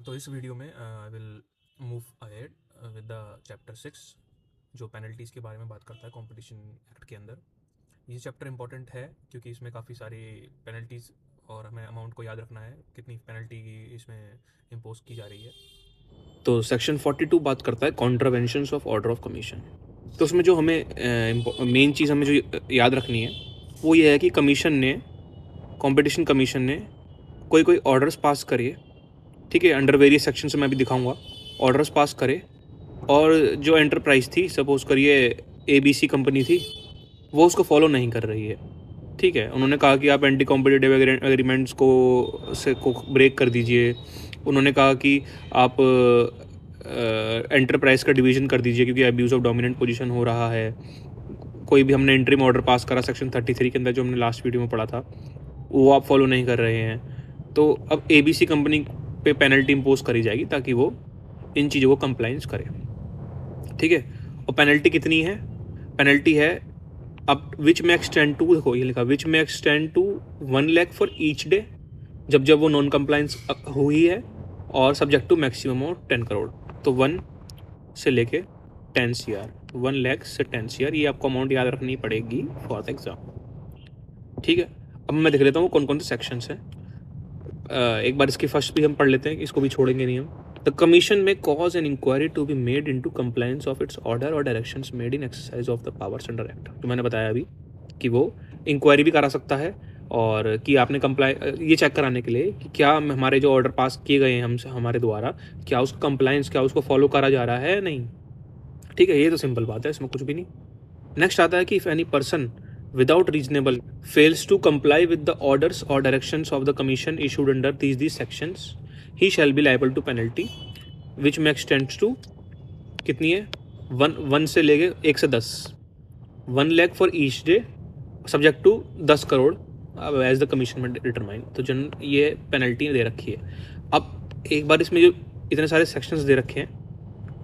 तो इस वीडियो में I will move ahead with the chapter 6 जो पेनल्टीज़ के बारे में बात करता है कंपटीशन एक्ट के अंदर। ये चैप्टर इंपॉर्टेंट है क्योंकि इसमें काफ़ी सारी पेनल्टीज़ और हमें अमाउंट को याद रखना है, कितनी पेनल्टी इसमें इम्पोज की जा रही है। तो सेक्शन 42 बात करता है कॉन्ट्रावेंशंस ऑफ ऑर्डर ऑफ कमीशन। तो उसमें जो हमें मेन चीज़ हमें जो याद रखनी है वो ये है कि कंपटीशन कमीशन ने कोई ऑर्डर्स पास करिए, ठीक है, अंडर वेरियस सेक्शन से मैं भी दिखाऊंगा, ऑर्डर्स पास करे और जो एंटरप्राइज थी, सपोज करिए ABC कंपनी थी, वो उसको फॉलो नहीं कर रही है, ठीक है। उन्होंने कहा कि आप एंटी कॉम्पिटिटिव एग्रीमेंट्स को ब्रेक कर दीजिए। उन्होंने कहा कि आप एंटरप्राइज का डिवीज़न कर दीजिए क्योंकि अब्यूज़ ऑफ डोमिनेंट पोजीशन हो रहा है। कोई भी हमने इंटरिम ऑर्डर पास करा सेक्शन 33 के अंदर जो हमने लास्ट वीडियो में पढ़ा था, वो आप फॉलो नहीं कर रहे हैं। तो अब ABC कंपनी पे पेनल्टी इम्पोज करी जाएगी ताकि वो इन चीज़ों को कंप्लाइंस करे, ठीक है। और पेनल्टी कितनी है? पेनल्टी है अब विच में एक्सटेंड टू, देखो ये लिखा, विच में extend to 1 lakh for each day, जब वो नॉन कंप्लाइंस हुई है, और subject to maximum of 10 crore. तो 1 से लेके 10 CR, 1 लाख से 10 CR, ये आपको अमाउंट याद रखनी पड़ेगी फॉर द एग्जाम, ठीक है। अब मैं देख लेता हूँ कौन कौन से सेक्शंस हैं। एक बार इसकी फर्स्ट भी हम पढ़ लेते हैं, इसको भी छोड़ेंगे नहीं हम। The commission may cause an inquiry to be made into compliance of its order और directions made in exercise of the powers under act. तो मैंने बताया अभी कि वो इंक्वायरी भी करा सकता है और कि आपने ये चेक कराने के लिए कि क्या हमारे जो ऑर्डर पास किए गए हैं हमसे, हमारे द्वारा, क्या उसका कंप्लायंस, क्या उसको फॉलो करा जा रहा है, नहीं, ठीक है। ये तो सिंपल बात है, इसमें कुछ भी नहीं। नेक्स्ट आता है कि if any person without reasonable fails to comply with the orders or directions of the commission issued under these sections, he shall be liable to penalty which may extend to, कितनी है, 1 से लेके 1 से 10, 1 lakh for each day subject to 10 crore as the commission में determine. तो जन ये penalty दे रखी है। अब एक बार इसमें जो इतने सारे सेक्शंस दे रखे हैं,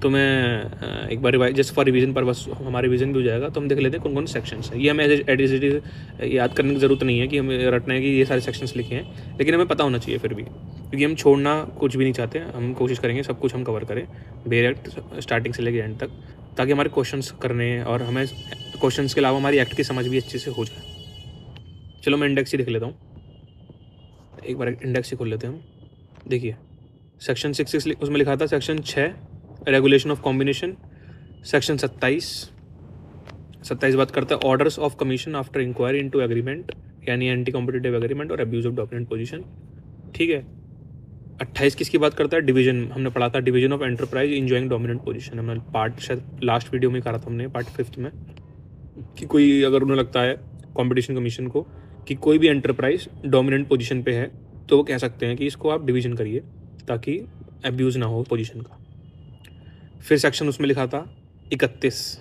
तो मैं एक बार जस्ट फॉर रिवीजन पर, बस हमारा रिवीजन भी हो जाएगा, तो हम देख लेते हैं कौन कौन से सेक्शंस हैं। ये हमें एज इट इज याद करने की ज़रूरत नहीं है कि हमें रटना है कि ये सारे सेक्शंस लिखे हैं, लेकिन हमें पता होना चाहिए फिर भी, क्योंकि हम छोड़ना कुछ भी नहीं चाहते। हम कोशिश करेंगे सब कुछ हम कवर करें बेयर एक्ट स्टार्टिंग से लेकर एंड तक, ताकि हमारे क्वेश्चंस करने और हमें क्वेश्चंस के अलावा हमारी एक्ट की समझ भी अच्छे से हो जाए। चलो मैं इंडेक्स ही देख लेता हूँ, एक बार इंडेक्स ही खोल लेते हैं हम। देखिए सेक्शन 6 उसमें लिखा था, section 6 regulation of combination. Section 27 बात करता है orders of commission after inquiry into agreement, यानी एंटी कॉम्पिटिटिव एग्रीमेंट और अब्यूज ऑफ डोमिनेंट पोजीशन, ठीक है। 28 किसकी बात करता है? डिवीजन, हमने पढ़ा था division of enterprise enjoying dominant position, हमने पार्ट शायद लास्ट वीडियो में करा था हमने, पार्ट 5 में, कि कोई अगर उन्हें लगता है कॉम्पिटिशन कमीशन को कि कोई भी एंटरप्राइज डोमिनेंट पोजीशन पे है, तो वो कह सकते हैं कि इसको आप डिवीजन करिए ताकि अब्यूज़ ना हो पोजीशन का। फिर सेक्शन उसमें लिखा था 31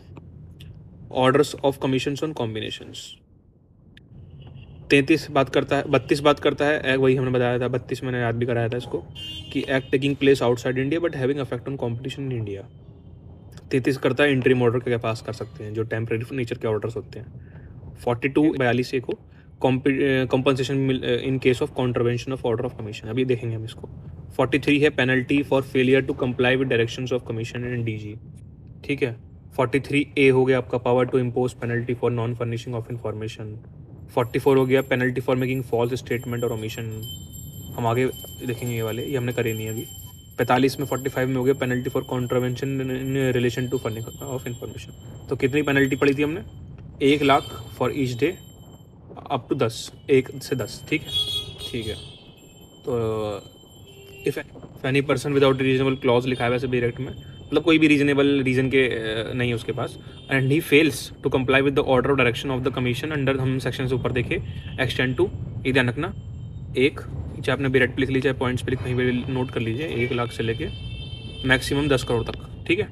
orders of commissions on combinations. 32 बात करता है वही हमने बताया था, 32 मैंने याद भी कराया था इसको, कि act taking place outside India but having affect on competition in India. 33 करता है इंटरिम ऑर्डर क्या पास कर सकते हैं, जो टेम्परेरी नेचर के ऑर्डर्स होते हैं। 42 को compensation in case of contravention of order of commission, अभी देखेंगे हम इसको। 43 है penalty for failure to comply with directions of commission and DG, ठीक है। 43A हो गया आपका power to impose penalty for non furnishing of information. 44 हो गया penalty for making false statement और ओमिशन, हम आगे देखेंगे ये वाले, ये हमने करे नहीं अभी। 45 में 45 में हो गया penalty for contravention in relation to furnishing of information. तो कितनी पेनल्टी पड़ी थी हमने? 1 lakh for each day up to 10, 1 से 10, ठीक है। तो if any person without reasonable clause लिखा है वैसे भी डायरेक्ट में, मतलब कोई भी रीजनेबल रीजन के नहीं है उसके पास, and he fails to comply with the order और direction of the commission under, हम सेक्शन से ऊपर देखे, एक्सटेंड टू, ये ध्यान रखना, चाहे आपने डायरेक्ट पे लिख लीजिए, चाहे पॉइंट्स पे कहीं पे नोट कर लीजिए, 1 लाख से लेके मैक्सिमम 10 करोड़ तक, ठीक है।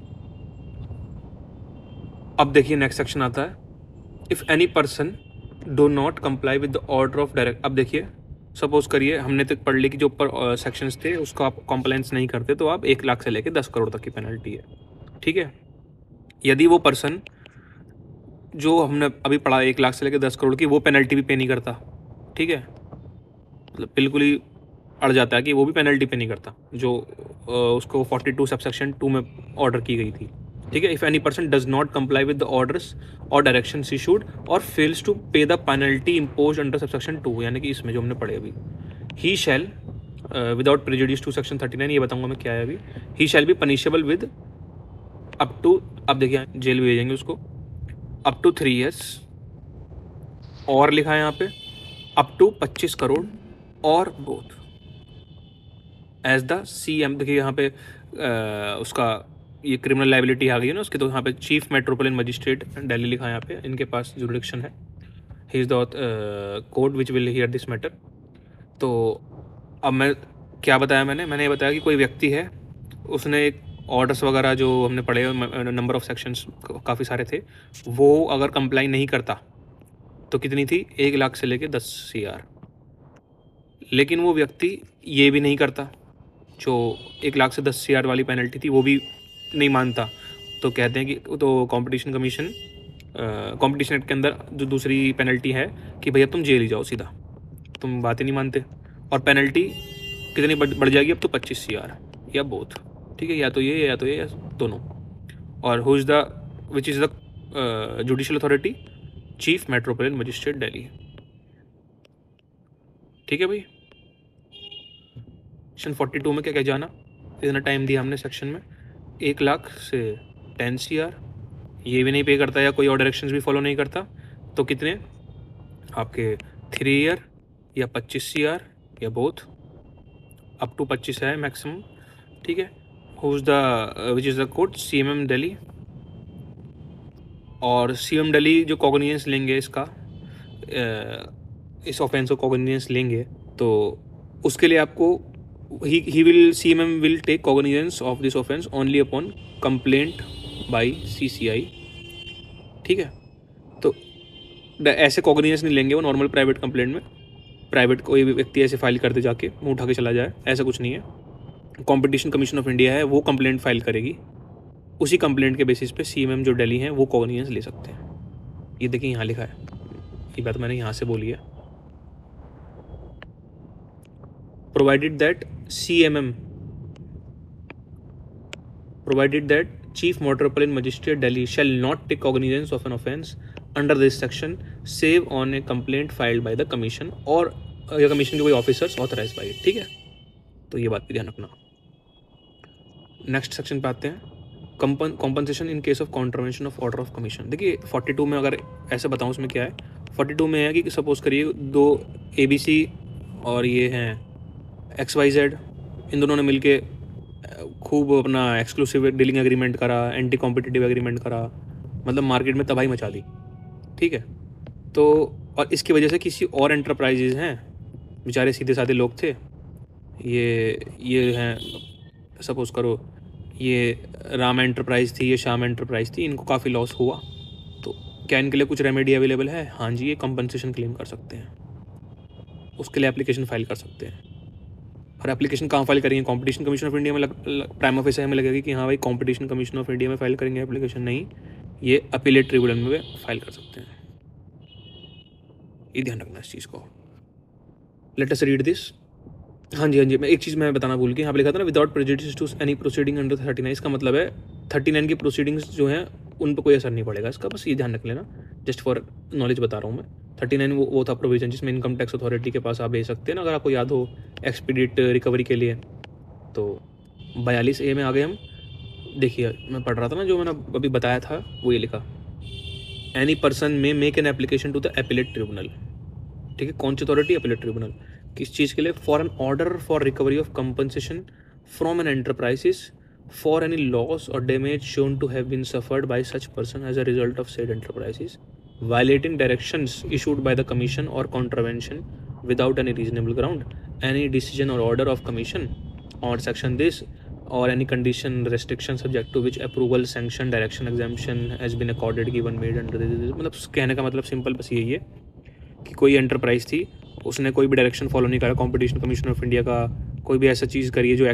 अब देखिए नेक्स्ट सेक्शन आता है, if any person do not comply with the order of direct. अब देखिए सपोज करिए हमने तो पढ़ ली कि जो ऊपर सेक्शंस थे उसको आप कॉम्प्लायंस नहीं करते तो आप 1 लाख से लेके 10 करोड़ तक की पेनल्टी है, ठीक है। यदि वो पर्सन जो हमने अभी पढ़ा 1 लाख से लेके 10 करोड़ की, वो पेनल्टी भी पे नहीं करता, ठीक है, मतलब बिल्कुल ही अड़ जाता है कि वो भी पेनल्टी पे नहीं करता, जो उसको 42 सबसेक्शन 2 में ऑर्डर की गई थी, ठीक है। If any person does not comply with the orders और डायरेक्शंस इशूड और fails to pay the penalty imposed under subsection 2, यानी कि इसमें जो हमने पढ़े अभी, he shall without prejudice to section 39, ये बताऊंगा मैं क्या है अभी, he shall be punishable with up to, अब देखिए जेल भेजेंगे उसको, अप टू 3 years, और लिखा है यहाँ पे अप टू 25 करोड़ और बोथ एज द CM। देखिए यहाँ पे उसका ये क्रिमिनल लाइबिलिटी आ गई है ना उसके, तो यहाँ पे चीफ मेट्रोपोलिटन मजिस्ट्रेट दिल्ली लिखा है यहाँ पे, इनके पास जुरिडिक्शन है, he is the court which will hear this matter. तो अब मैं क्या बताया, मैंने ये बताया कि कोई व्यक्ति है, उसने एक ऑर्डर्स वगैरह जो हमने पढ़े, नंबर ऑफ सेक्शंस काफ़ी सारे थे, वो अगर कंप्लाई नहीं करता तो कितनी थी, 1 लाख से लेके 10 CR। लेकिन वो व्यक्ति ये भी नहीं करता, जो 1 लाख से 10 CR वाली पेनल्टी थी वो भी नहीं मानता, तो कहते हैं कि तो कंपटीशन कमीशन कंपटीशन एक्ट के अंदर जो दूसरी पेनल्टी है कि भैया तुम जेल ही जाओ सीधा, तुम बातें नहीं मानते, और पेनल्टी कितनी बढ़ जाएगी अब तो 25 CR या बोथ, ठीक है, या तो ये या दोनों। और who is the which is the judicial authority, chief metropolitan magistrate Delhi, ठीक है भाई। सेक्शन 42 में क्या क्या जाना, इतना टाइम दिया हमने सेक्शन में, 1 लाख से 10 CR, ये भी नहीं पे करता या कोई और डायरेक्शंस भी फॉलो नहीं करता, तो कितने आपके 3 year या 25 CR या बोथ, अप टू 25 है मैक्सिमम, ठीक है। Who is the which is the court, CMM Delhi. और CM दिल्ली जो कॉग्निजेंस लेंगे इसका, इस ऑफेंस को कॉग्निजेंस लेंगे, तो उसके लिए आपको he will CMM will take cognizance of this offense only upon complaint by CCI, ठीक है। तो ऐसे कॉग्निजेंस नहीं लेंगे वो नॉर्मल प्राइवेट कंप्लेंट में, प्राइवेट कोई भी व्यक्ति ऐसे फाइल कर दे जाके मुँह उठा के चला जाए, ऐसा कुछ नहीं है। कंपटीशन कमीशन ऑफ इंडिया है, वो कंप्लेंट फाइल करेगी, उसी कंप्लेंट के बेसिस पे CMM जो दिल्ली हैं वो कॉग्निजेंस ले सकते हैं। ये देखिए यहाँ लिखा है, ये बात मैंने यहाँ से बोली है, provided that Chief Metropolitan Magistrate Delhi shall not take cognizance of an offence under this section save on a complaint filed by the commission और या कमीशन के कोई ऑफिसर्स ऑथराइज बाय इट, ठीक है। तो ये बात भी ध्यान रखना। नेक्स्ट सेक्शन पे आते हैं, compensation in case of contravention of order of commission. देखिए 42 में अगर ऐसे बताऊँ उसमें क्या है, 42 में है कि सपोज करिए 2 ABC और ये हैं XYZ, इन दोनों ने मिलके खूब अपना एक्सक्लूसिव डीलिंग एग्रीमेंट करा, एंटी कॉम्पिटिटिव एग्रीमेंट करा, मतलब मार्केट में तबाही मचा दी, ठीक है। तो और इसकी वजह से किसी और एंटरप्राइजेज हैं, बेचारे सीधे साधे लोग थे, ये हैं, सपोज करो ये राम एंटरप्राइज थी, ये श्याम एंटरप्राइज थी, इनको काफ़ी लॉस हुआ, तो क्या इनके लिए कुछ रेमेडी अवेलेबल है? हाँ जी, ये कंपनसेशन क्लेम कर सकते हैं, उसके लिए एप्लीकेशन फाइल कर सकते हैं। और एप्लीकेशन कहाँ फाइल करेंगे, कंपटीशन कमीशन ऑफ इंडिया में प्राइम ऑफिस हमें लगेगी कि हाँ भाई कंपटीशन कमीशन ऑफ इंडिया में फाइल करेंगे एप्लीकेशन, नहीं, ये अपीलेट ट्रिब्यूनल में फाइल कर सकते हैं, ये ध्यान रखना इस चीज़ को। Let us read this. हाँ जी, मैं एक चीज़ मैं बताना भूल गया, यहाँ पे लिखा था ना without prejudice to any proceeding under 39, इसका मतलब है 39 की प्रोसीडिंग्स जो हैं उन पर कोई असर नहीं पड़ेगा इसका, बस ये ध्यान रख लेना, जस्ट फॉर नॉलेज बता रहा हूँ मैं। 39 वो था प्रोविजन जिसमें इनकम टैक्स अथॉरिटी के पास आप भेज सकते हैं ना, अगर आपको याद हो एक्सपीडिट रिकवरी के लिए। तो 42A में आ गए हम, देखिए मैं पढ़ रहा था ना, जो मैंने अभी बताया था वो ये लिखा, any person may make an application to the appellate tribunal, ठीक है, कौन सी अथॉरिटी? Appellate tribunal. किस चीज़ के लिए? For an order for recovery of compensation from an enterprises for any loss or damage shown to have been suffered by such person as a result of said enterprises violating directions issued by the commission or contravention without any reasonable ground, any decision or order of commission or section this or any condition restriction subject to which approval sanction direction exemption has been accorded given made under this। मतलब कहने का मतलब simple बस यही है कि कोई enterprise थी, उसने कोई भी डायरेक्शन फॉलो नहीं करा कंपटीशन कमीशन ऑफ इंडिया का, कोई भी ऐसा चीज़ करी है जो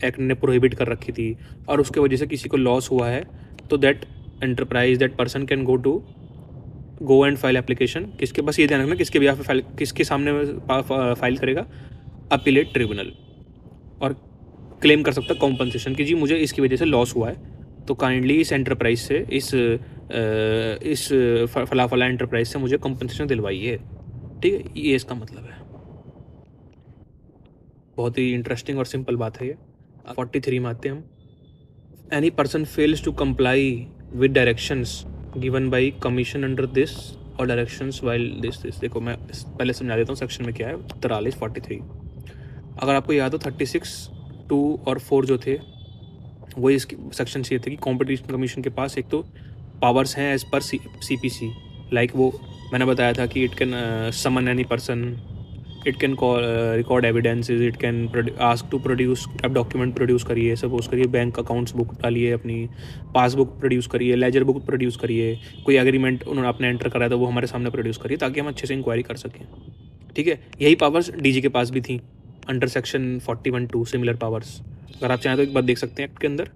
एक्ट ने प्रोहिबिट कर रखी थी, और उसके वजह से किसी को लॉस हुआ है, तो that enterprise that person can go and file application, किसके, बस ये ध्यान रखना किसके बिहाफ पे फाइल, किसके सामने फाइल करेगा? Appellate tribunal. और क्लेम कर सकता है कॉम्पनसेशन कि जी मुझे इसकी वजह से लॉस हुआ है, तो काइंडली इस एंटरप्राइज से इस फला फला एंटरप्राइज से मुझे कॉम्पनसेशन दिलवाइए। ठीक है, ये इसका मतलब है। बहुत ही इंटरेस्टिंग और सिंपल बात है ये। 43 में आते हैं हम। Any person fails to comply with directions given by commission under this और डायरेक्शंस वाइल दिस। देखो मैं पहले समझा देता हूँ सेक्शन में क्या है। 43 अगर आपको याद हो 36 2 और 4 जो थे वो इसके सेक्शन से ये थे कि कॉम्पिटिशन कमीशन के पास एक तो पावर्स हैं एज पर CPC, लाइक वो मैंने बताया था कि it can summon any person, it can call record evidences, it can ask to produce, अब डॉक्यूमेंट प्रोड्यूस करिए, सपोज करिए बैंक अकाउंट्स बुक डालिए, अपनी पासबुक प्रोड्यूस करिए, लेजर बुक प्रोड्यूस करिए, कोई एग्रीमेंट उन्होंने आपने एंटर कराया तो वो हमारे सामने प्रोड्यूस करिए ताकि हम अच्छे से इंक्वायरी कर सकें। ठीक है, यही पावर्स DG के पास भी थी अंडर सेक्शन 41(2) सिमिलर पावर्स। अगर आप चाहें तो एक बार देख सकते हैं एक्ट के अंदर,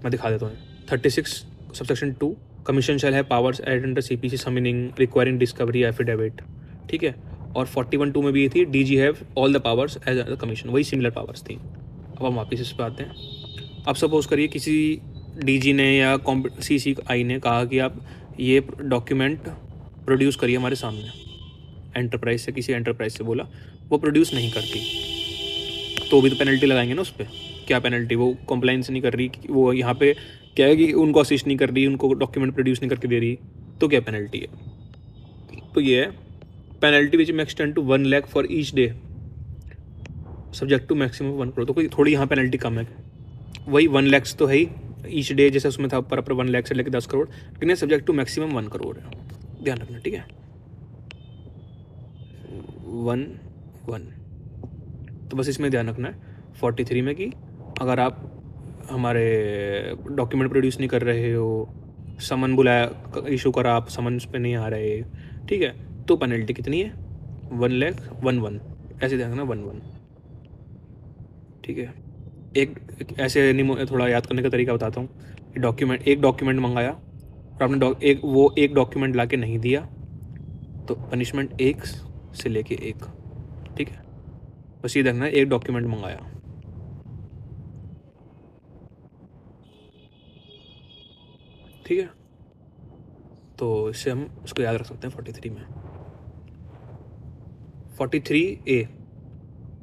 मैं दिखा देता हूँ। 36 सबसेक्शन 2 कमीशन शैल है powers add under CPC summoning requiring discovery affidavit. ठीक है, और 41(2) में भी ये थी DG have all the powers as a commission, वही सिमिलर पावर्स थी। अब हम वापस इस पर आते हैं। अब सपोज करिए किसी DG ने या CCI ने कहा कि आप ये डॉक्यूमेंट प्रोड्यूस करिए हमारे सामने, एंटरप्राइज से, किसी एंटरप्राइज से बोला, वो प्रोड्यूस नहीं करती तो भी तो पेनल्टी लगाएंगे ना उस पर। क्या पेनल्टी, वो कंप्लाइंस नहीं कर रही, वो यहाँ पे क्या है कि उनको असिस्ट नहीं कर रही, उनको डॉक्यूमेंट प्रोड्यूस नहीं करके दे रही, तो क्या पेनल्टी है? तो ये है पेनल्टी विच में extend to 1 lakh for each day subject to maximum 1 crore. तो कोई थोड़ी यहाँ पेनल्टी कम है, वही 1 लाख तो है ही ईच डे, जैसे उसमें था पर 1 लाख से लेकर 10 करोड़, लेकिन ये सब्जेक्ट टू मैक्सिमम 1 करोड़ है, ध्यान रखना। ठीक है, 1 तो बस इसमें ध्यान रखना है 43 में कि अगर आप हमारे डॉक्यूमेंट प्रोड्यूस नहीं कर रहे हो, समन बुलाया इशू करा, आप समन पे नहीं आ रहे, ठीक है, तो पेनल्टी कितनी है? 1 लाख 1 ऐसे ध्यान रखना 1 ठीक है। एक ऐसे नहीं, थोड़ा याद करने का तरीका बताता हूँ। एक डॉक्यूमेंट मंगाया और आपने एक डॉक्यूमेंट ला के नहीं दिया तो पनिशमेंट 1 से लेके 1। ठीक है, बस ये देखना है, एक डॉक्यूमेंट मंगाया, ठीक है, तो इससे हम उसको याद रख सकते हैं 43 में। 43A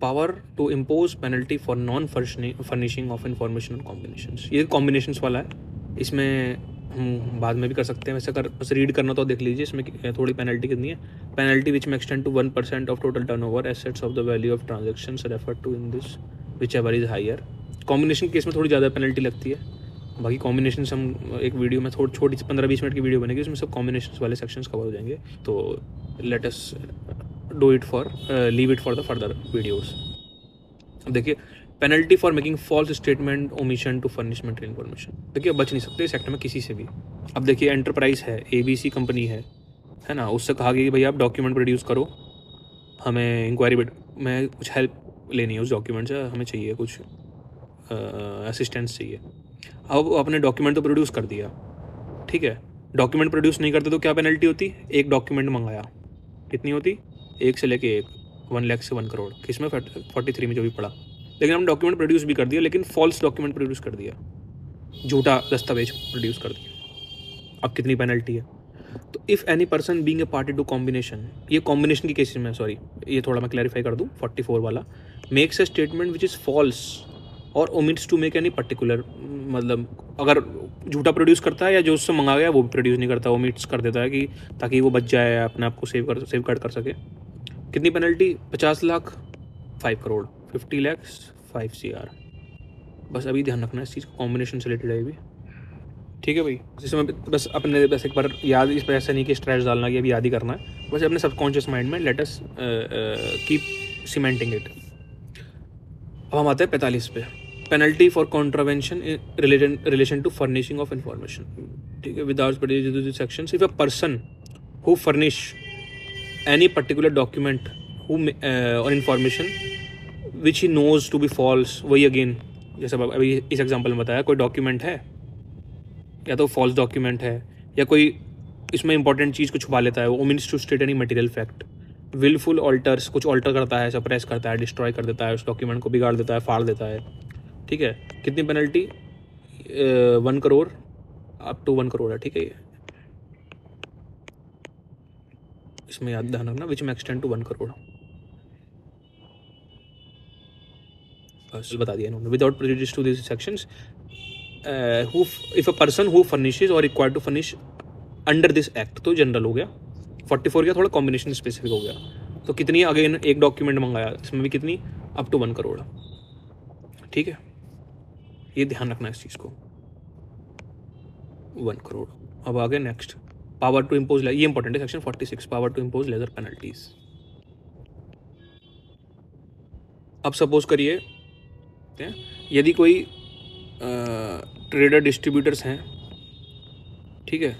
power to impose penalty for non furnishing of information combinations. ये कॉम्बिनेशंस वाला है, इसमें हम बाद में भी कर सकते हैं वैसे। अगर बस रीड करना तो देख लीजिए इसमें थोड़ी पेनल्टी कितनी है। पेनल्टी विच में extend to 1% of total turnover assets of the value of transactions refer to in this whichever is higher. Combination case में थोड़ी ज़्यादा पेनल्टी लगती है, बाकी कॉम्बिनेशन हम एक वीडियो में छोटी 15-20 मिनट की वीडियो बनेगी, उसमें सब कॉम्बिनेशन वाले सेक्शंस कवर हो जाएंगे। तो let us do it for leave it for the further videos. अब देखिए, penalty for making false statement omission to furnish material information. देखिए, बच नहीं सकते इस एक्ट में किसी से भी। अब देखिए, एंटरप्राइज है, ABC कंपनी है ना, उससे कहा गया कि भाई आप डॉक्यूमेंट प्रोड्यूस करो, हमें इंक्वायरी में कुछ हेल्प लेनी है उस डॉक्यूमेंट से, हमें चाहिए कुछ असिस्टेंस चाहिए। अब अपने डॉक्यूमेंट तो प्रोड्यूस कर दिया, ठीक है, डॉक्यूमेंट प्रोड्यूस नहीं करते तो क्या पेनल्टी होती? एक डॉक्यूमेंट मंगाया, कितनी होती? 1 से लेके 1, 1 लाख से 1 करोड़, किसमें? 43 में जो भी पड़ा। लेकिन हम डॉक्यूमेंट प्रोड्यूस भी कर दिया, लेकिन फॉल्स डॉक्यूमेंट प्रोड्यूस कर दिया, झूठा दस्तावेज प्रोड्यूस कर दिया। अब कितनी पेनल्टी है? तो if any person being a party to combination, ये कॉम्बिनेशन की केसेस में, सॉरी ये थोड़ा मैं क्लैरिफाई कर दूं, 44 वाला, makes a statement which is false और omits to make any particular, मतलब अगर झूठा प्रोड्यूस करता है या जो उससे मंगा गया वो भी प्रोड्यूस नहीं करता, ओमिट्स कर देता है कि ताकि वो बच जाए, अपने आप को सेव गार्ड कर सके। कितनी पेनल्टी? 50 लाख 5 करोड़, 50 लाख 5 CR। बस अभी ध्यान रखना इस चीज़ को, कॉम्बिनेशन से रिलेटेड है भी, ठीक है भाई। जिसमें बस अपने बस एक बार याद, इस पर ऐसा नहीं कि स्ट्रेस डालना कि अभी याद ही करना है, बस अपने सबकॉन्शियस माइंड में let us keep cementing it. अब हम आते हैं 45 पे, penalty for contravention relation to furnishing of information. ठीक है, without section, if a person who furnish any particular document or information which he knows to be false, वही again जैसे अभी इस एग्जांपल में बताया, कोई डॉक्यूमेंट है या तो फॉल्स डॉक्यूमेंट है या कोई इसमें इंपॉर्टेंट चीज़ को छुपा लेता है, वो omits to state any material fact, wilful alters, कुछ ऑल्टर करता है, सप्रेस करता है, डिस्ट्रॉय कर देता है, उस डॉक्यूमेंट को बिगाड़ देता है, फाड़ देता है, ठीक है, कितनी penalty, 1 crore up to 1 crore है, ठीक है। ये इसमें याद ध्यान रखना, विच में एक्सटेंड टू 1 करोड़। बस बता दिया इन्होंने, without prejudice to this sections who if a person who furnishes और required to furnish under this act, तो जनरल हो गया। 44 का थोड़ा कॉम्बिनेशन स्पेसिफिक हो गया। तो कितनी अगेन एक डॉक्यूमेंट मंगाया, इसमें भी कितनी, अप टू 1 करोड़, ठीक है। ये ध्यान रखना इस चीज़ को, 1 करोड़। अब आगे नेक्स्ट, पावर टू इम्पोज, ये इंपॉर्टेंट है section 46, power to impose lesser penalties. अब सपोज करिए यदि कोई ट्रेडर डिस्ट्रीब्यूटर्स हैं, ठीक है,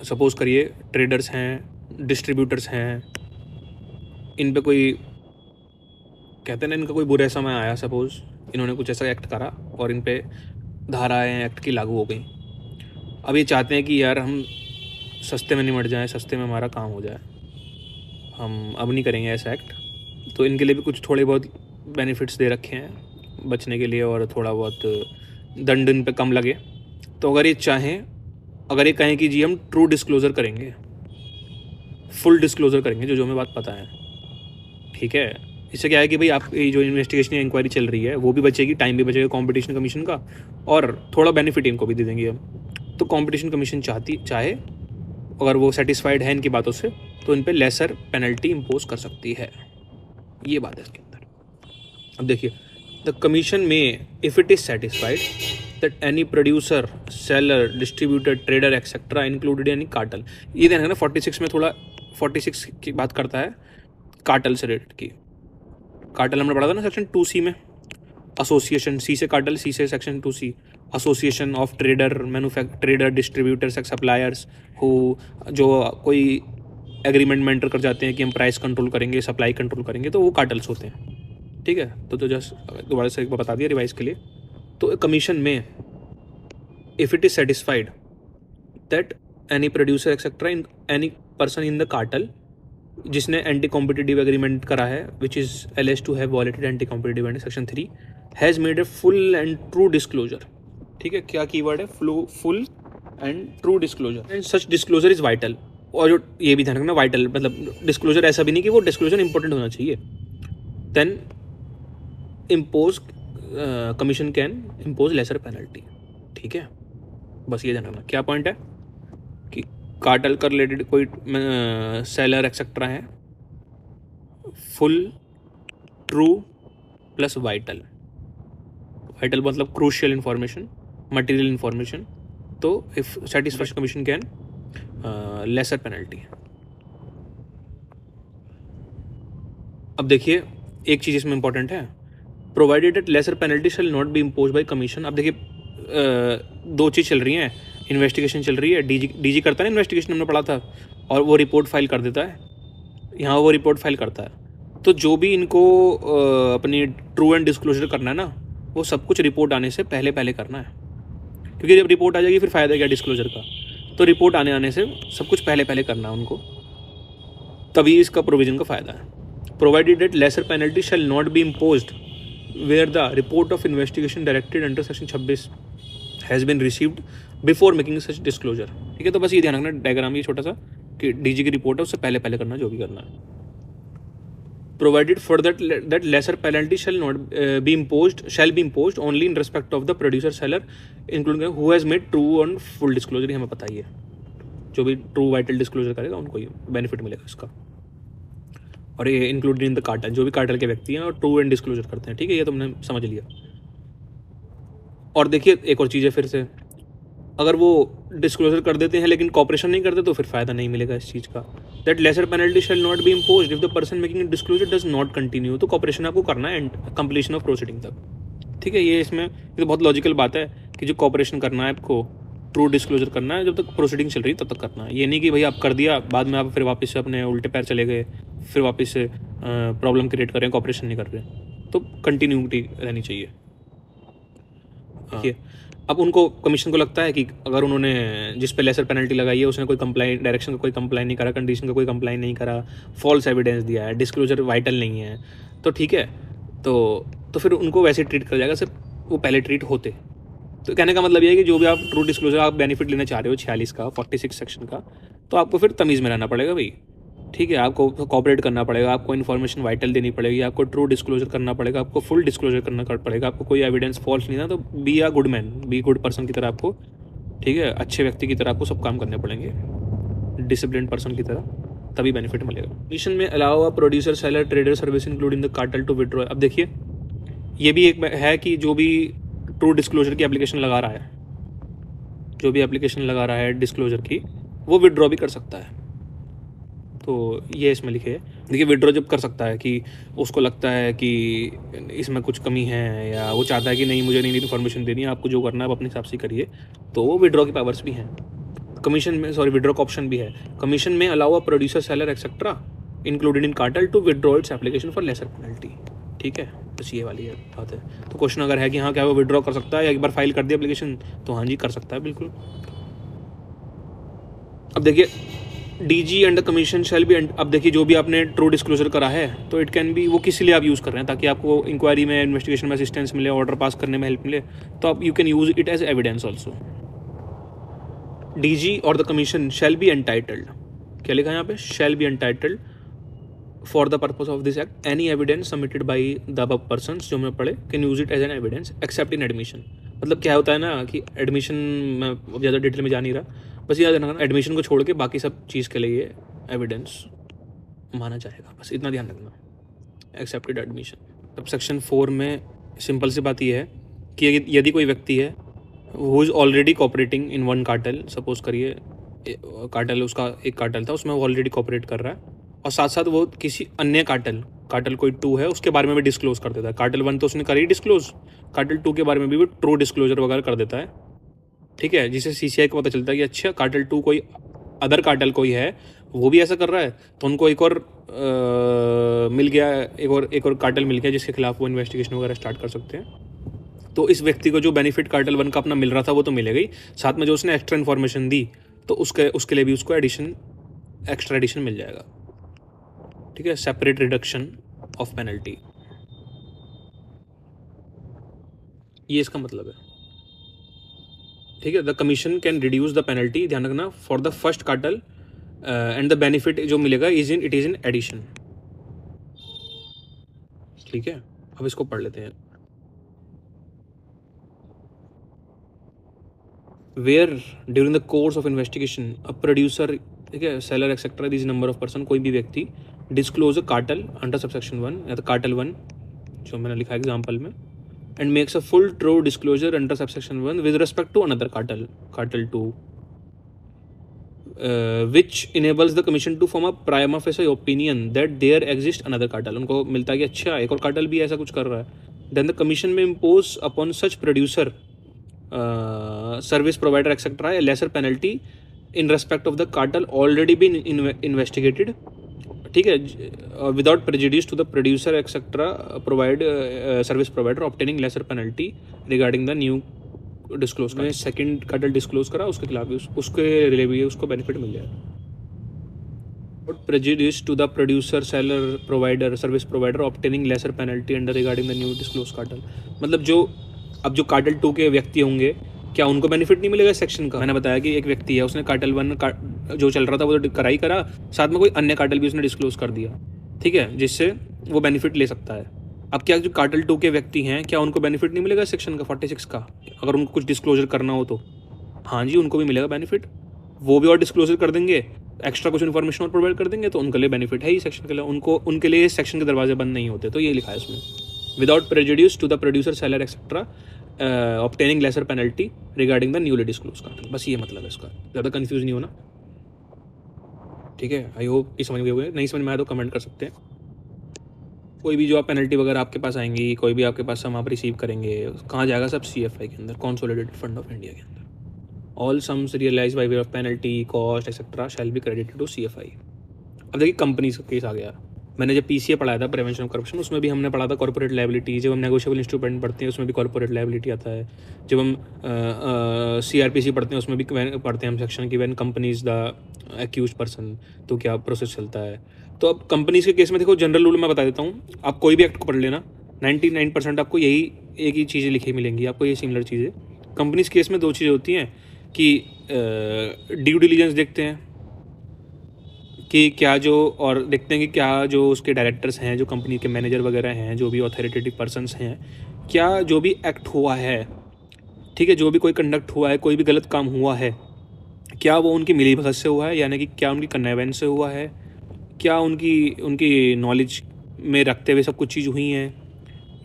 सपोज करिए ट्रेडर्स हैं, डिस्ट्रीब्यूटर्स हैं, इन पे कोई कहते हैं ना, इनका कोई बुरा समय आया, सपोज इन्होंने कुछ ऐसा एक्ट करा और इन पे धाराएं एक्ट की लागू हो गई। अब ये चाहते हैं कि यार हम सस्ते में निमट जाएं, सस्ते में हमारा काम हो जाए, हम अब नहीं करेंगे ऐसा एक्ट। तो इनके लिए भी कुछ थोड़े बहुत बेनिफिट्स दे रखे हैं बचने के लिए, और थोड़ा बहुत दंड इन पे कम लगे। तो अगर ये चाहें, अगर ये कहें कि जी हम ट्रू डिस्क्लोज़र करेंगे, फुल डिस्क्लोज़र करेंगे, जो हमें बात पता है, ठीक है, इससे क्या है कि भाई आपकी जो इन्वेस्टिगेशन या इंक्वायरी चल रही है वो भी बचेगी, टाइम भी बचेगा कंपटीशन कमीशन का, और थोड़ा बेनिफिट इनको भी दे देंगे हम। तो कंपटीशन कमीशन चाहे अगर वो सेटिस्फाइड है इनकी बातों से, तो इन पे लेसर पेनल्टी इम्पोज कर सकती है। ये बात है इसके अंदर। अब देखिए, द कमीशन में if it is satisfied that any producer, seller, distributor, trader etcetera included any cartel. ये ध्यान रखना, 46 में थोड़ा 46 की बात करता है कार्टल से रिलेटेड की। कार्टल हमने पढ़ा था ना सेक्शन 2C में, एसोसिएशन, सी से कार्टल, सी से section 2C, association of trader distributors and suppliers हो, जो कोई एग्रीमेंट में एंटर कर जाते हैं कि हम प्राइस कंट्रोल करेंगे, सप्लाई कंट्रोल करेंगे, तो वो कार्टल्स होते हैं, ठीक है। तो जस्ट दोबारा से एक बार बता दिया रिवाइज के लिए। तो कमीशन में if it is satisfied that any producer etcetera in any person in the cartel जिसने एंटी कॉम्पिटिटिव एग्रीमेंट करा है which is allege to have violated anti competitive and section 3 has made a full and true disclosure, ठीक है। क्या keyword है, full and true disclosure, and such disclosure is vital. और जो ये भी ध्यान रखना, वाइटल मतलब डिस्क्लोजर ऐसा भी नहीं कि वो डिस्क्लोजर इंपॉर्टेंट होना चाहिए। Then impose commission can impose lesser penalty, ठीक है। बस ये ध्यान रखना, क्या पॉइंट है कि कार्टल का रिलेटेड कोई सेलर एक्सेट्रा है, full, true plus vital. Vital मतलब क्रूशियल इंफॉर्मेशन, मटेरियल इंफॉर्मेशन। तो if satisfied commission can lesser penalty. अब देखिए, एक चीज़ इसमें इंपॉर्टेंट है, provided that lesser penalty shall not be impose by commission. अब देखिए, दो चीज़ चल रही हैं, इन्वेस्टिगेशन चल रही है, डीजी करता है ना इन्वेस्टिगेशन, हमने पढ़ा था, और वो रिपोर्ट फाइल कर देता है, यहाँ वो रिपोर्ट फाइल करता है। तो जो भी इनको अपनी ट्रू एंड डिस्क्लोजर करना है ना, वो सब कुछ रिपोर्ट आने से पहले करना है, क्योंकि जब रिपोर्ट आ जाएगी फिर फ़ायदा क्या डिस्क्लोजर का। तो रिपोर्ट आने से सब कुछ पहले करना है उनको, तभी इसका प्रोविजन का फ़ायदा है। Provided that lesser penalty shall not be imposed where the report of investigation directed under section 26 has been received before making such disclosure, ठीक है। तो बस ये ध्यान रखना, डायग्राम ये छोटा सा, कि डीजी की रिपोर्ट है उससे पहले करना जो भी करना है। Provided for that lesser penalty shall be imposed only in respect of the producer seller including who has made true and full disclosure. हमें पता ही है, जो भी ट्रू वाइटल डिस्क्लोजर करेगा उनको ये बेनिफिट मिलेगा इसका। और ये इंक्लूडेड इन द कार्टल, जो भी कार्टल के व्यक्ति हैं और ट्रू एंड डिस्क्लोजर करते हैं, ठीक है। ये तुमने समझ लिया। और देखिए, एक और चीज़ है फिर से, अगर वो डिस्क्लोजर कर देते हैं लेकिन कॉपरेशन नहीं करते, तो फिर फ़ायदा नहीं मिलेगा इस चीज़ का। That lesser penalty shall not be imposed if the person making disclosure does not continue. तो कॉपरेशन आपको करना है एंड कंप्लीशन ऑफ प्रोसीडिंग तक, ठीक है। ये इसमें तो बहुत लॉजिकल बात है कि जो कॉपरेशन करना है आपको, ट्रू डिस्क्लोजर करना है, जब तक प्रोसीडिंग चल रही है तब तक करना है। ये नहीं कि भाई आप कर दिया, बाद में आप फिर वापस से अपने उल्टे पैर चले गए, फिर वापस से प्रॉब्लम क्रिएट कर रहे हैं, कॉपरेशन नहीं कर रहे हैं। तो कंटिन्यूटी रहनी चाहिए, ठीक है। अब उनको, कमीशन को लगता है कि अगर उन्होंने जिस पे लेसर पेनल्टी लगाई है उसने कोई कंप्लाइन, डायरेक्शन का कोई कंप्लाइन नहीं करा, कंडीशन का कोई कंप्लाइन नहीं करा, फॉल्स एविडेंस दिया है, डिस्क्लोजर वाइटल नहीं है, तो ठीक है, तो तो फिर उनको वैसे ट्रीट कर जाएगा सिर्फ वो पहले ट्रीट होते। तो कहने का मतलब ये है कि जो भी आप ट्रू डिस्क्लोजर आप बेनिफिट लेना चाह रहे हो 46 का 46 सेक्शन का, तो आपको फिर तमीज़ में रहना पड़ेगा भाई, ठीक है। आपको कोऑपरेट करना पड़ेगा, आपको इन्फॉर्मेशन वाइटल देनी पड़ेगी, आपको ट्रू डिस्क्लोजर करना पड़ेगा, आपको फुल डिस्क्लोजर करना पड़ेगा, आपको कोई एविडेंस फॉल्स नहीं ना। तो be a good man, be good person की तरह आपको, ठीक है, अच्छे व्यक्ति की तरह आपको सब काम करने पड़ेंगे, डिसिप्लिन पर्सन की तरह, तभी बेनिफिट मिलेगा। मिशन में allow producer seller trader service including the cartel to withdraw. अब देखिए ये भी एक है कि जो भी ट्रू डिस्क्लोजर की एप्लीकेशन लगा रहा है, जो भी एप्लीकेशन लगा रहा है डिस्क्लोजर की, वो विड्रॉ भी कर सकता है। तो ये इसमें लिखे है। देखिए विड्रॉ जब कर सकता है कि उसको लगता है कि इसमें कुछ कमी है, या वो चाहता है कि नहीं मुझे नहीं इन्फॉर्मेशन देनी है, आपको जो करना है आप अपने हिसाब से करिए, तो वो विड्रॉ की पावर्स भी हैं। कमीशन में विड्रॉ का ऑप्शन भी है। कमीशन में allow a producer seller etcetera included in cartel to withdraw its application for lesser penalty, ठीक है। बस ये वाली बात है। तो क्वेश्चन अगर है कि हाँ क्या वो विड्रॉ कर सकता है या एक बार फाइल कर दिया एप्लीकेशन, तो हाँ जी कर सकता है बिल्कुल। अब देखिए DG and the commission shall B, अब देखिए जो भी आपने ट्रू डिस्क्लोजर करा है तो इट कैन बी, वो किस लिए आप यूज़ कर रहे हैं, ताकि आपको इंक्वायरी में इन्वेस्टिगेशन में असिस्टेंस मिले, ऑर्डर पास करने में हेल्प मिले, तो आप you can use it as evidence also. DG और the commission shall be entitled, क्या लिखा है यहाँ पे, shall be entitled for the purpose of this act any evidence submitted by the above persons, जो मैं पढ़े, can use it as an evidence except in admission. मतलब क्या होता है ना कि एडमिशन में ज़्यादा डिटेल में जा नहीं रहा, बस याद रखना एडमिशन को छोड़ के बाकी सब चीज़ के लिए एविडेंस माना जाएगा, बस इतना ध्यान रखना, एक्सेप्टेड एडमिशन। अब सेक्शन 4 में सिंपल सी बात यह है कि यदि कोई व्यक्ति है who is already cooperating in one cartel, suppose करिए कार्टेल, उसका एक कार्टेल था उसमें वो ऑलरेडी कोऑपरेट कर रहा है, और साथ साथ वो किसी अन्य कार्टेल कोई 2 है उसके बारे में भी डिस्क्लोज कर देता है। कार्टेल 1 तो उसने कर ही डिस्क्लोज, कार्टेल 2 के बारे में भी वो ट्रू डिस्क्लोजर वगैरह कर देता है, ठीक है, जिससे सीसीआई को पता चलता है कि अच्छा कार्टेल 2 कोई अदर कार्टेल कोई है वो भी ऐसा कर रहा है, तो उनको एक और मिल गया, एक और कार्टेल मिल गया जिसके खिलाफ वो इन्वेस्टिगेशन वगैरह स्टार्ट कर सकते हैं। तो इस व्यक्ति को जो बेनिफिट कार्टेल 1 का अपना मिल रहा था वो तो मिलेगा ही, साथ में जो उसने एक्स्ट्रा इन्फॉर्मेशन दी तो उसके लिए भी उसको एक्स्ट्रा एडिशन मिल जाएगा, ठीक है, सेपरेट रिडक्शन ऑफ पेनल्टी, ये इसका मतलब है, ठीक है। The commission can reduce the penalty, ध्यान रखना, for the first cartel and the benefit जो मिलेगा इट इज इन एडिशन, ठीक है। अब इसको पढ़ लेते हैं। Where during the course of investigation a producer, ठीक है, seller etcetera this number of person, कोई भी व्यक्ति disclose a cartel under subsection 1 या तो कार्टेल 1 जो मैंने लिखा एग्जाम्पल में, and makes a full true disclosure under subsection 1 with respect to another cartel 2, which enables the commission to form a prima facie opinion that there exists another cartel। उनको मिलता है कि अच्छा एक और कार्टेल भी ऐसा कुछ कर रहा है, then the commission may impose upon such producer, service provider etc a lesser penalty in respect of the cartel already been investigated, ठीक है, without prejudice to the producer etcetera provide service provider obtaining lesser penalty regarding the new disclose. में second cartel disclose करा उसके खिलाफ भी उसके लिए भी उसको बेनिफिट मिल जाएगा। Prejudice to the producer seller provider service provider obtaining lesser penalty under regarding the new disclose cartel, मतलब जो कार्टेल 2 के व्यक्ति होंगे क्या उनको बेनिफिट नहीं मिलेगा इस सेक्शन का। मैंने बताया कि एक व्यक्ति है उसने कार्टेल 1 जो चल रहा था वो तो करा ही करा, साथ में कोई अन्य कार्टेल भी उसने डिस्क्लोज कर दिया, ठीक है, जिससे वो बेनिफिट ले सकता है। अब क्या जो कार्टेल 2 के व्यक्ति हैं क्या उनको बेनिफिट नहीं मिलेगा इस सेक्शन का 46 का, अगर उनको कुछ डिस्क्लोजर करना हो तो हाँ जी उनको भी मिलेगा बेनिफिट, वो भी और डिस्क्लोजर कर देंगे, एक्स्ट्रा कुछ इन्फॉर्मेशन और प्रोवाइड कर देंगे, तो उनके लिए बेनिफिट है ही सेक्शन के लिए, उनके लिए इस सेक्शन के दरवाजे बंद नहीं होते। तो ये लिखा है इसमें, without prejudice to the producer seller etcetera obtaining lesser penalty regarding the newly disclose cartel, बस ये मतलब है इसका, ज़्यादा कंफ्यूज नहीं होना, ठीक है। आई होप ये समझ गए हुए, नहीं समझ में आया तो कमेंट कर सकते हैं। कोई भी जो आप पेनल्टी वगैरह आपके पास आएंगी, कोई भी आपके पास सम आप रिसीव करेंगे, कहाँ जाएगा, सब CFI के अंदर, कंसोलिडेटेड फंड ऑफ इंडिया के अंदर। All sums realise by way of penalty cost etcetera shall be credited to CFI। अब देखिए कंपनीज का केस आ गया, मैंने जब PCA पढ़ाया था प्रिवेंशन ऑफ करप्शन, उसमें भी हमने पढ़ा था कॉर्पोरेट लायबिलिटी, जब हम नेगोशिएबल इंस्ट्रूमेंट पढ़ते हैं उसमें भी कॉर्पोरेट लायबिलिटी आता है, जब हम CRPC पढ़ते हैं उसमें भी पढ़ते हैं हम सेक्शन की when companies the accuse person, तो क्या प्रोसेस चलता है। तो अब कंपनीज के केस में देखो जनरल रूल मैं बता देता हूँ, आप कोई भी एक्ट को पढ़ लेना, 99% आपको यही एक ही चीज़ें लिखी मिलेंगी, आपको ये सिमिलर चीज़ें। कंपनीज केस में 2 चीज़ें होती हैं कि ड्यू डिलिजेंस देखते हैं कि क्या जो, और देखते हैं कि क्या जो उसके डायरेक्टर्स हैं, जो कंपनी के मैनेजर वगैरह हैं, जो भी ऑथोरिटेटिव पर्सन्स हैं, क्या जो भी एक्ट हुआ है, ठीक है, जो भी कोई कंडक्ट हुआ है, कोई भी गलत काम हुआ है, क्या वो उनकी मिलीभगत से हुआ है, यानी कि क्या उनकी कन्नेवेंस से हुआ है, क्या उनकी नॉलेज में रखते हुए सब कुछ चीज़ हुई हैं,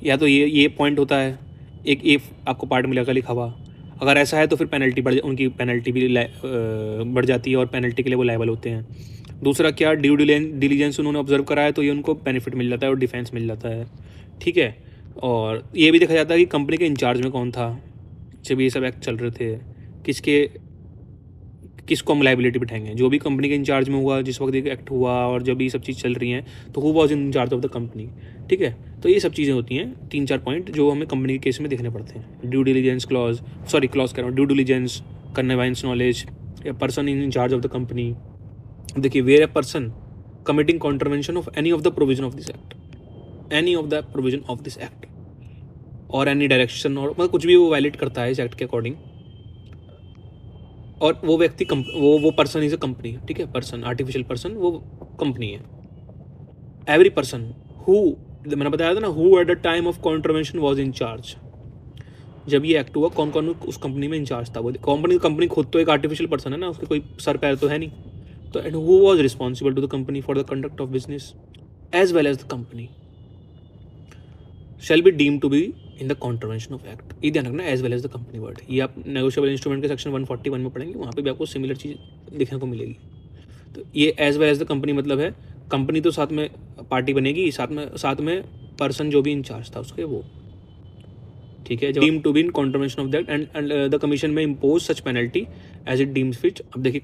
या तो ये पॉइंट होता है। एक इफ आपको पार्ट मिलेगा लिखा हुआ, अगर ऐसा है तो फिर उनकी पेनल्टी भी बढ़ जाती है और पेनल्टी के लिए वो लायबल होते हैं। दूसरा, क्या ड्यू डिलीजेंस उन्होंने ऑब्जर्व करा है तो ये उनको बेनिफिट मिल जाता है और डिफेंस मिल जाता है, ठीक है। और ये भी देखा जाता है कि कंपनी के इंचार्ज में कौन था जब ये सब एक्ट चल रहे थे, किसको हम लाइबिलिटी बिठाएंगे। जो भी कंपनी के इंचार्ज में हुआ जिस वक्त ये एक्ट हुआ और जब ये सब चीज़ चल रही हैं, तो who was in charge of the company, ठीक है। तो ये सब चीज़ें होती हैं, 3-4 पॉइंट जो हमें कंपनी के केस में देखने पड़ते हैं। ड्यू डिलीजेंस क्लॉज कह रहा हूँ, ड्यू डिलीजेंस, कन्वेंस नॉलेज, या person in charge of the company. देखिए, where a person committing contravention of any of the provision of this act, और एनी डायरेक्शन, और मतलब कुछ भी वो वायलेट करता है इस एक्ट के अकॉर्डिंग, और वो व्यक्ति वो पर्सन इज अ कंपनी, ठीक है। पर्सन, आर्टिफिशियल पर्सन, वो कंपनी है। एवरी पर्सन हु, मैंने बताया था ना, who at the time of contravention was in charge. जब ये एक्ट हुआ, कौन कौन उस कंपनी में इंचार्ज था। वो कंपनी खुद तो एक आर्टिफिशियल पर्सन है ना, उसके कोई सर पैर तो है नहीं। तो and who was responsible to the company for the conduct of business as well as the company shall be deemed to be in the contravention of act. ये ध्यान रखना, as well as the company word, ये आप negotiable instrument के section 141 में पढ़ेंगे, वहाँ पे भी आपको सिमिलर चीज़ देखने को मिलेगी। तो ये as well as the company मतलब है कंपनी तो साथ में पार्टी बनेगी, साथ में पर्सन जो भी इंचार्ज था उसके, वो, ठीक है। Deemed to be in contravention of that and the commission may impose such penalty as it deems fit. अब देखिए,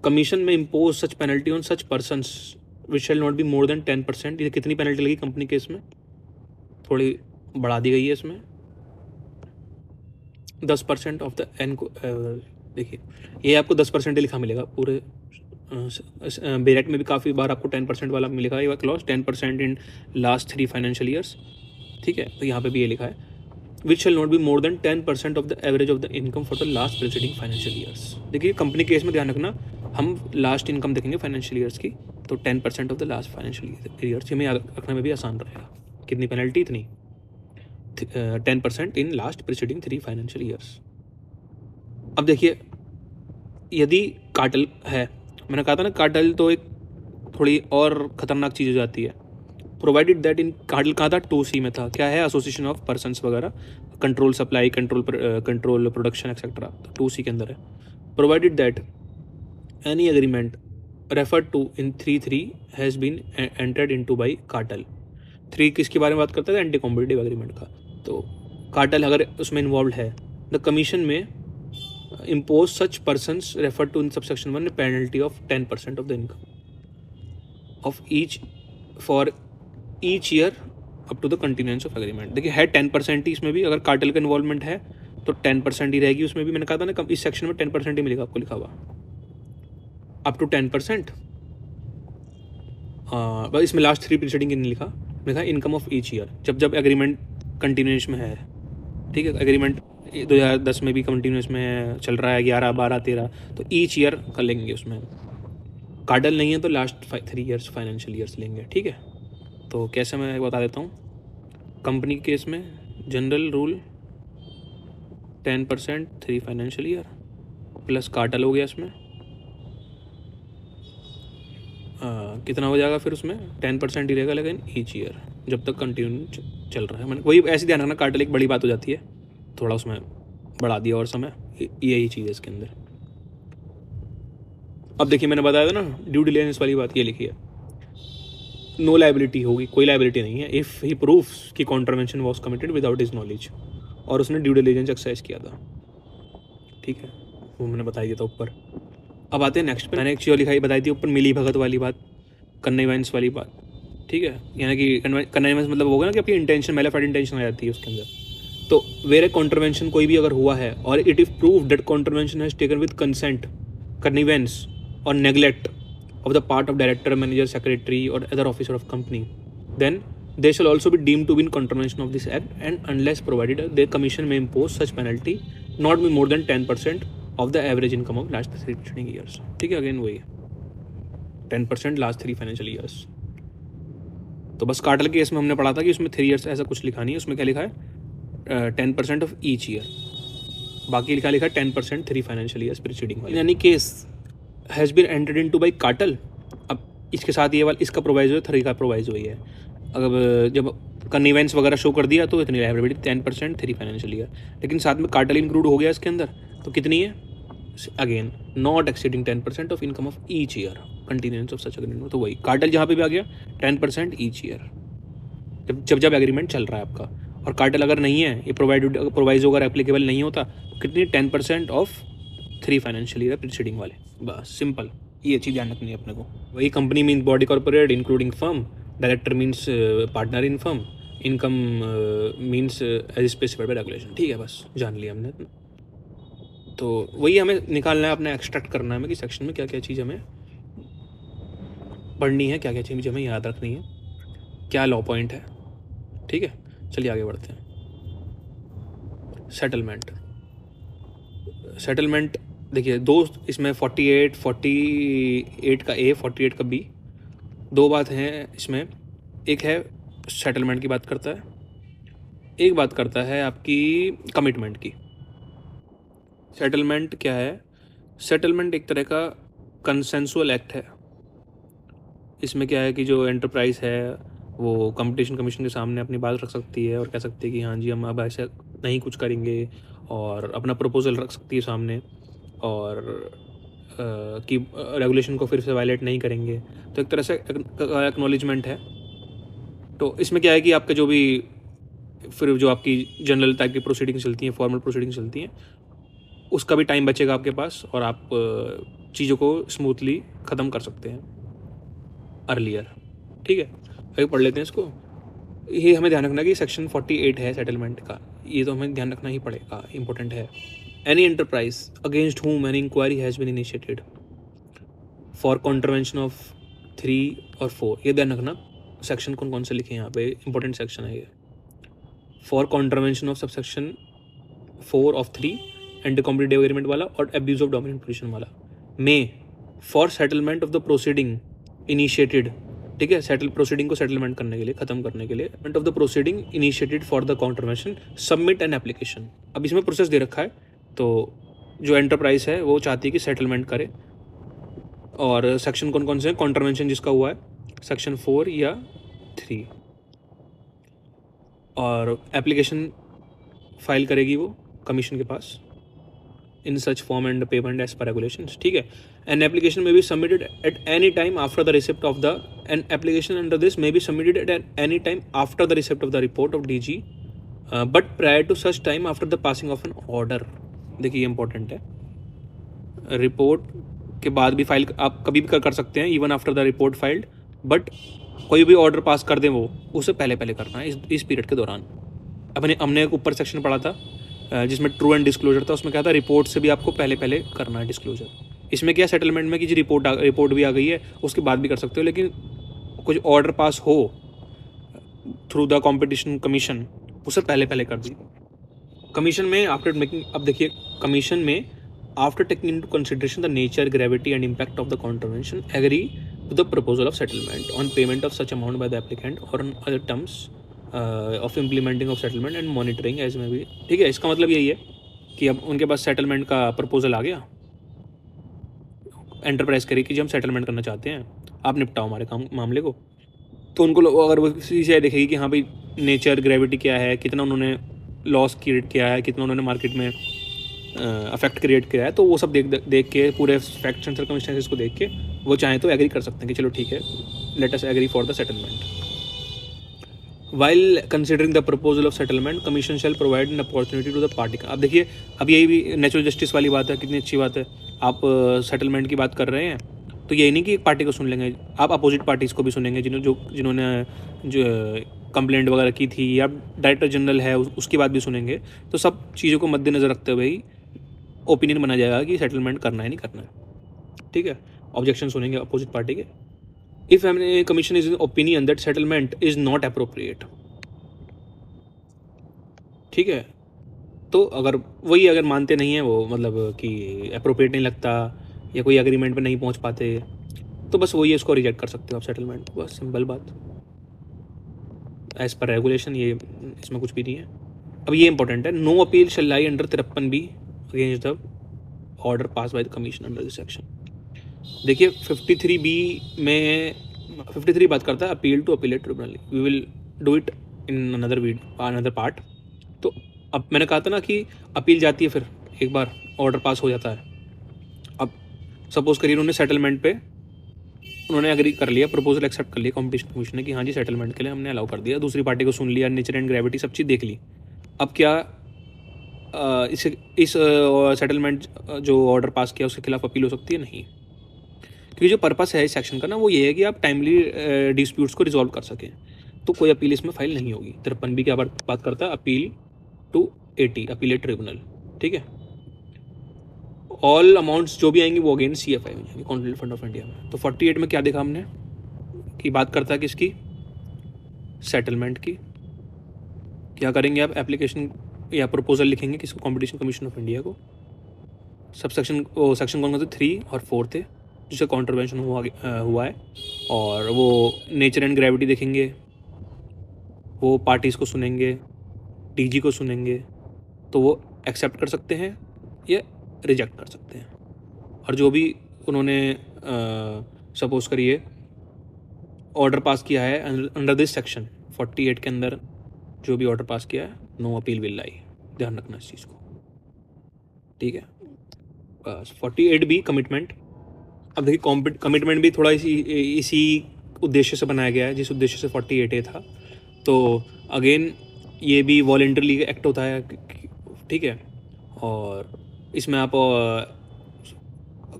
commission may impose such penalty on such persons which shall not be more than 10%। ये कितनी penalty लगी company के इसमें, थोड़ी बढ़ा दी गई है इसमें, 10% ऑफ द एन को। देखिए, ये आपको 10% ही लिखा मिलेगा पूरे बेरेट में भी काफ़ी बार आपको 10% वाला मिलेगा ये clause, 10% in last 3 financial years, ठीक है। तो यहाँ पे भी ये लिखा है, which shall not be more than 10% of the average of the income for the last preceding financial years. देखिए, कंपनी केस में ध्यान रखना, हम लास्ट इनकम देखेंगे फाइनेंशियल ईयर्स की, तो 10% of the last financial years, हमें याद रखने में भी आसान रहेगा। कितनी पेनल्टी, इतनी 10% in last preceding 3 financial years. अब देखिए, यदि कार्टेल है, मैंने कहा था ना कार्टेल तो एक थोड़ी और ख़तरनाक चीज़ हो जाती है। प्रोवाइडेड दैट, इन कार्टेल कहा था 2C में था, क्या है, एसोसिएशन ऑफ पर्सन्स वगैरह, control supply, control production etcetera, 2C के अंदर है। Provided that any agreement referred to in 3.3 has been entered into by cartel. 3 किसके बारे में बात करता है, एंटी कॉम्पिटिटिव एग्रीमेंट का। तो कार्टेल अगर उसमें इन्वॉल्व है, द कमीशन में impose such persons referred to in subsection 1 penalty of 10% of the income of each for each year up to the continuance of agreement। देखिए, है 10% ही इसमें भी, अगर कार्टेल का इन्वॉल्वमेंट है तो 10% ही रहेगी उसमें भी। मैंने कहा था ना, इस सेक्शन में 10% ही मिलेगा आपको लिखा हुआ, अप टू 10%। बस इसमें लास्ट 3 प्रीसीडिंग नहीं लिखा इनकम ऑफ ईच ईयर, जब एग्रीमेंट कंटिन्यूस में है, ठीक है। एग्रीमेंट 2010 में भी कंटिन्यूस में चल रहा है, 11, 12, 13, तो ईच ईयर कर लेंगे उसमें। कार्टेल नहीं है तो लास्ट 3 ईयर्स फाइनेंशियल ईयर्स लेंगे, ठीक है। तो कैसे, मैं बता देता हूँ। कंपनी के केस में general rule 10% 3 financial year plus cartel हो गया इसमें, कितना हो जाएगा फिर उसमें, 10% ही रहेगा, लेकिन ईच ईयर जब तक कंटिन्यू चल रहा है। मैंने वही ऐसे ध्यान रखना, कार्टेल एक बड़ी बात हो जाती है, थोड़ा उसमें बढ़ा दिया और समय, यही चीज़ है इसके अंदर। अब देखिए, मैंने बताया था ना, ड्यू डिलिजेंस वाली बात ये लिखी है, नो लायबिलिटी होगी, कोई लायबिलिटी नहीं है इफ़ ही प्रूफ्स कि contravention was committed without his knowledge, और उसने ड्यू डिलिजेंस एक्सरसाइज किया था, ठीक है। वो मैंने बता दिया था ऊपर। अब आते हैं नेक्स्ट पे, मैंने एक चीज़ लिखाई बताई थी ऊपर, मिली भगत वाली बात, कन्नेवेंस वाली बात, ठीक है। यानी कि कन्नेवेंस मतलब होगा ना कि आपकी इंटेंशन, मैलिफाइड इंटेंशन आ जाती है उसके अंदर। तो वेर ए कॉन्ट्रवेंशन कोई भी अगर हुआ है और it is prove that contravention has taken with consent, connivance और neglect of the part of director, manager, secretary और other officer of company, then they shall also be deemed to be in contravention of this act, and unless provided their commission may impose such penalty not be more than 10% of the average income of last 3 preceding years. ठीक है, again वही 10% last 3 financial years. तो बस cartel case में हमने पढ़ा था कि उसमें 3 ईयर्स ऐसा कुछ लिखा नहीं है, उसमें क्या लिखा है 10% ऑफ ईच ईयर, बाकी लिखा है 10% 3 फाइनेंशियल ईयर्स प्रीसीडिंग वाले। यानी case has been entered into by cartel. अब इसके साथ ये वाला इसका प्रोवाइजो है, 3 का प्रोवाइजो ही है। अब जब कन्वीवेंस वगैरह शो कर दिया तो इतनी लाइबिलिटी 10% 3 फाइनेंशियल ईयर, लेकिन साथ में कार्टेल इंक्लूड हो गया इसके अंदर, तो कितनी है again not exceeding 10% of income of each year continuance of such agreement. तो वही कार्टेल जहाँ पे भी आ गया 10% ईच ईयर जब एग्रीमेंट चल रहा है आपका, और कार्टेल अगर नहीं है, ये प्रोवाइजो अगर एप्लीकेबल नहीं होता तो कितनी 10% ऑफ 3 फाइनेंशियल ईयर प्रीसीडिंग वाले। बस सिंपल, ये चीज़ ध्यान रखनी है अपने को। वही company means body corporate including firm, director means partner in firm, income means as specified by regulation. ठीक है, बस जान लिया हमने। तो वही हमें निकालना है, अपने एक्सट्रैक्ट करना है हमें कि सेक्शन में क्या क्या चीज़ हमें पढ़नी है, क्या क्या चीज़ हमें याद रखनी है, क्या लॉ पॉइंट है। ठीक है, चलिए आगे बढ़ते हैं। सेटलमेंट देखिए दोस्त, इसमें 48 का ए 48 का बी, दो बात हैं इसमें। एक है सेटलमेंट की बात करता है, एक बात करता है आपकी कमिटमेंट की। सेटलमेंट क्या है? सेटलमेंट एक तरह का कंसेंसुअल एक्ट है। इसमें क्या है कि जो एंटरप्राइज है वो कंपटीशन कमीशन के सामने अपनी बात रख सकती है और कह सकती है कि हाँ जी हम अब ऐसे नहीं कुछ करेंगे, और अपना प्रपोजल रख सकती है सामने, और कि रेगुलेशन को फिर से वायलेट नहीं करेंगे। तो एक तरह से एक्नॉलेजमेंट है। तो इसमें क्या है कि आपका जो भी फिर जो आपकी जनरल टाइप की प्रोसीडिंग चलती हैं, फॉर्मल प्रोसीडिंग चलती हैं, उसका भी टाइम बचेगा आपके पास, और आप चीज़ों को स्मूथली ख़त्म कर सकते हैं अर्लियर। ठीक है, अभी पढ़ लेते हैं इसको। ये हमें ध्यान रखना कि सेक्शन 48 है सेटलमेंट का, ये तो हमें ध्यान रखना ही पड़ेगा, इंपॉर्टेंट है। Any enterprise against whom an inquiry has been initiated for contravention of 3 और 4, ये ध्यान रखना सेक्शन कौन कौन से लिखे हैं यहाँ पे, इंपॉर्टेंट सेक्शन है ये। For contravention of subsection 4 of 3 and competitive agreement वाला, और एब्यूज ऑफ डोमिनेंट पोजीशन वाला। में for settlement of the proceeding initiated, ठीक है, सेटल प्रोसीडिंग को सेटलमेंट करने के लिए, ख़त्म करने के लिए, of the proceeding initiated for the contravention submit an application. अब इसमें प्रोसेस दे रखा है, तो जो एंटरप्राइज है वो चाहती है कि सेटलमेंट करे, और सेक्शन कौन कौन से हैं, कॉन्ट्रवेंशन जिसका हुआ है सेक्शन 4 या 3, और एप्लीकेशन फाइल करेगी वो कमीशन के पास in such form and payment as per regulations. ठीक है, an application may be submitted at any time after the receipt of the an application under this may be submitted at any time after the receipt of the report of DG but prior to such time after the passing of an order. देखिए ये important है, report के बाद भी file आप कभी भी कर सकते हैं, even after the report filed, but कोई भी ऑर्डर पास कर दें वो उसे पहले करना है इस पीरियड के दौरान। हमने एक ऊपर सेक्शन पढ़ा था जिसमें ट्रू एंड डिस्क्लोजर था, उसमें क्या था, रिपोर्ट से भी आपको पहले करना है डिस्क्लोजर। इसमें क्या सेटलमेंट में कि जी रिपोर्ट भी आ गई है उसके बाद भी कर सकते हो, लेकिन कुछ ऑर्डर पास हो थ्रू द कॉम्पिटिशन कमीशन उसे पहले कर दी कमीशन में आफ्टर मेकिंग। अब देखिए commission may after taking into consideration the nature, gravity and impact of the contravention agree to the proposal of settlement on payment of such amount by the applicant और on other terms of implementing of settlement and monitoring as may भी। ठीक है, इसका मतलब यही है कि अब उनके पास सेटलमेंट का प्रपोजल आ गया, एंटरप्राइज करी कि जी हम सेटलमेंट करना चाहते हैं, आप निपटाओ हमारे मामले को। तो उनको अगर वो चीज़ देखेगी कि हाँ भाई नेचर, ग्रेविटी क्या है, कितना उन्होंने लॉस क्रिएट किया है, कितना उन्होंने मार्केट में अफेक्ट क्रिएट किया है, तो वो सब देख के पूरे फैक्ट्स एंड सर्कमस्टेंसेस को देख के वो चाहें तो एग्री कर सकते हैं कि चलो ठीक है, let us agree for the settlement. While considering the proposal of settlement, commission shall provide an opportunity to the party। अब देखिए अब यही भी नेचुरल जस्टिस वाली बात है, कितनी अच्छी बात है। आप सेटलमेंट की बात कर रहे हैं तो यही नहीं कि एक पार्टी को सुन लेंगे, आप अपोजिट पार्टीज़ को भी सुनेंगे, जिन्होंने जो कंप्लेंट वगैरह की थी, या डायरेक्टर जनरल है उसकी बात भी सुनेंगे। तो सब चीज़ों को मद्देनज़र रखते हुए ही ओपिनियन बना जाएगा कि सेटलमेंट करना है नहीं करना है। ठीक है, ऑब्जेक्शन सुनेंगे अपोजिट पार्टी के, if commission is opinion that settlement is not appropriate, ठीक है, तो अगर मानते नहीं है वो, मतलब कि अप्रोप्रिएट नहीं लगता या कोई एग्रीमेंट पे नहीं पहुंच पाते, तो बस वही इसको रिजेक्ट कर सकते हो आप सेटलमेंट, बस सिंपल बात, एज पर रेगुलेशन, ये इसमें कुछ भी नहीं है। अब ये इंपॉर्टेंट है, no appeal shall lie under 53B against the order pass by the commission under this section. देखिए 53B में 53 बात करता है appeal to appellate tribunal, we will do it in another part. तो अब मैंने कहा था ना कि अपील जाती है, फिर एक बार ऑर्डर पास हो जाता है। अब सपोज करिए उन्होंने सेटलमेंट पे उन्होंने एग्री कर लिया, प्रपोजल एक्सेप्ट कर लिया कॉम्पिटिशन कमीशन ने कि हाँ जी सेटलमेंट के लिए हमने अलाउ कर दिया, दूसरी पार्टी को सुन लिया, नेचर एंड ग्रेविटी सब चीज़ देख ली। अब क्या इस सेटलमेंट जो ऑर्डर पास किया उसके खिलाफ अपील हो सकती है? नहीं, क्योंकि जो पर्पस है इस सेक्शन का ना वो ये है कि आप टाइमली डिस्प्यूट्स को रिजॉल्व कर सकें, तो कोई अपील इसमें फाइल नहीं होगी। 53B क्या बात करता है? Appeal to AT appellate tribunal, ठीक है। ऑल अमाउंट्स जो भी आएंगी वो अगेन CFI में जाएंगी, कॉन्टिनेंटल फंड ऑफ इंडिया में। तो 48 में क्या देखा हमने कि बात करता है किसकी? सेटलमेंट की। क्या करेंगे आप? एप्लीकेशन या प्रपोजल लिखेंगे किसको? कॉम्पिटिशन कमीशन ऑफ इंडिया को। सब सेक्शन कौन थे? 3 और 4 थे जिससे कॉन्ट्रवेंशन हुआ है, और वो नेचर एंड ग्रेविटी देखेंगे, वो पार्टीज़ को सुनेंगे, DG को सुनेंगे, तो वो एक्सेप्ट कर सकते हैं या रिजेक्ट कर सकते हैं। और जो भी उन्होंने सपोज करिए ऑर्डर पास किया है अंडर दिस सेक्शन 48 के अंदर, जो भी ऑर्डर पास किया है, नो अपील विल लाई, ध्यान रखना इस चीज़ को, ठीक है। बस 48B कमिटमेंट। अब देखिए कमिटमेंट भी थोड़ा इसी उद्देश्य से बनाया गया है जिस उद्देश्य से 48A था। तो अगेन ये भी वॉलेंटरली एक्ट होता है, ठीक है, और इसमें आप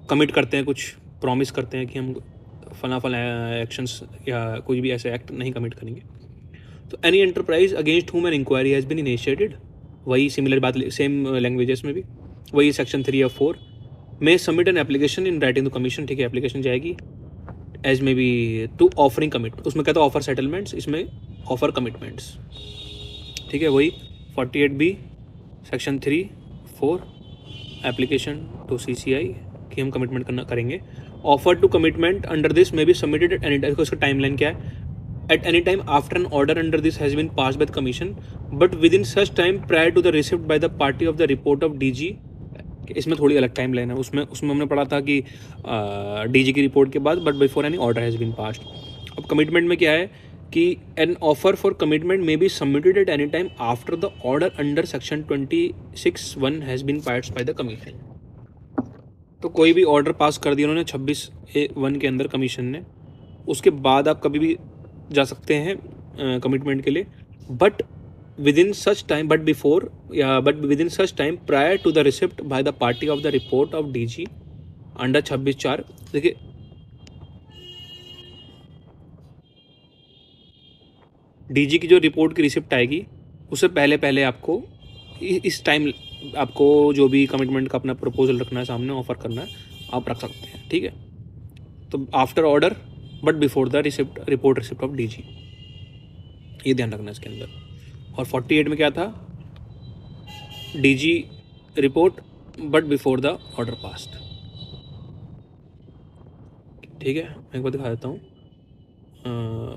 कमिट करते हैं, कुछ प्रॉमिस करते हैं कि हम फला एक्शंस या कोई भी ऐसे एक्ट नहीं कमिट करेंगे। तो any enterprise against whom an inquiry has been initiated, वही सिमिलर बात सेम लैंग्वेजेस में भी वही सेक्शन 3 या 4 में submit an application in writing to commission, ठीक है, एप्लीकेशन जाएगी as may be to offering commitment, उसमें कहता है ऑफर सेटलमेंट्स, इसमें ऑफर कमिटमेंट्स, ठीक है। वही 48B section 3, 4 application to CCI कि हम कमिटमेंट करेंगे। Offer to commitment under this may be submitted at any time, उसका टाइमलाइन क्या है? At any time after an order under this has been pass by the commission but within such time prior to the receipt by the party of the report of DG। इसमें थोड़ी अलग time line है, उसमें हमने पढ़ा था कि DG की रिपोर्ट के बाद but before any order has been passed. अब कमिटमेंट में क्या है कि an offer for commitment may be submitted at any time after the order under section 26(1) has been passed by the commission. तो कोई भी ऑर्डर पास कर दिया उन्होंने 26(1) के अंदर कमीशन ने, उसके बाद आप कभी भी जा सकते हैं कमिटमेंट के लिए, but within such time but within such time prior to the receipt by the party of the report of DG under 26(4). देखिए DG की जो रिपोर्ट की रिसिप्ट आएगी उससे पहले आपको इस टाइम आपको जो भी कमिटमेंट का अपना प्रपोजल रखना है, सामने ऑफर करना है, आप रख सकते हैं, ठीक है। तो after order but before the report of DG, ये ध्यान रखना है इसके अंदर। और 48 में क्या था? DG report but before the order passed, ठीक है। मैं एक बार दिखा देता हूँ,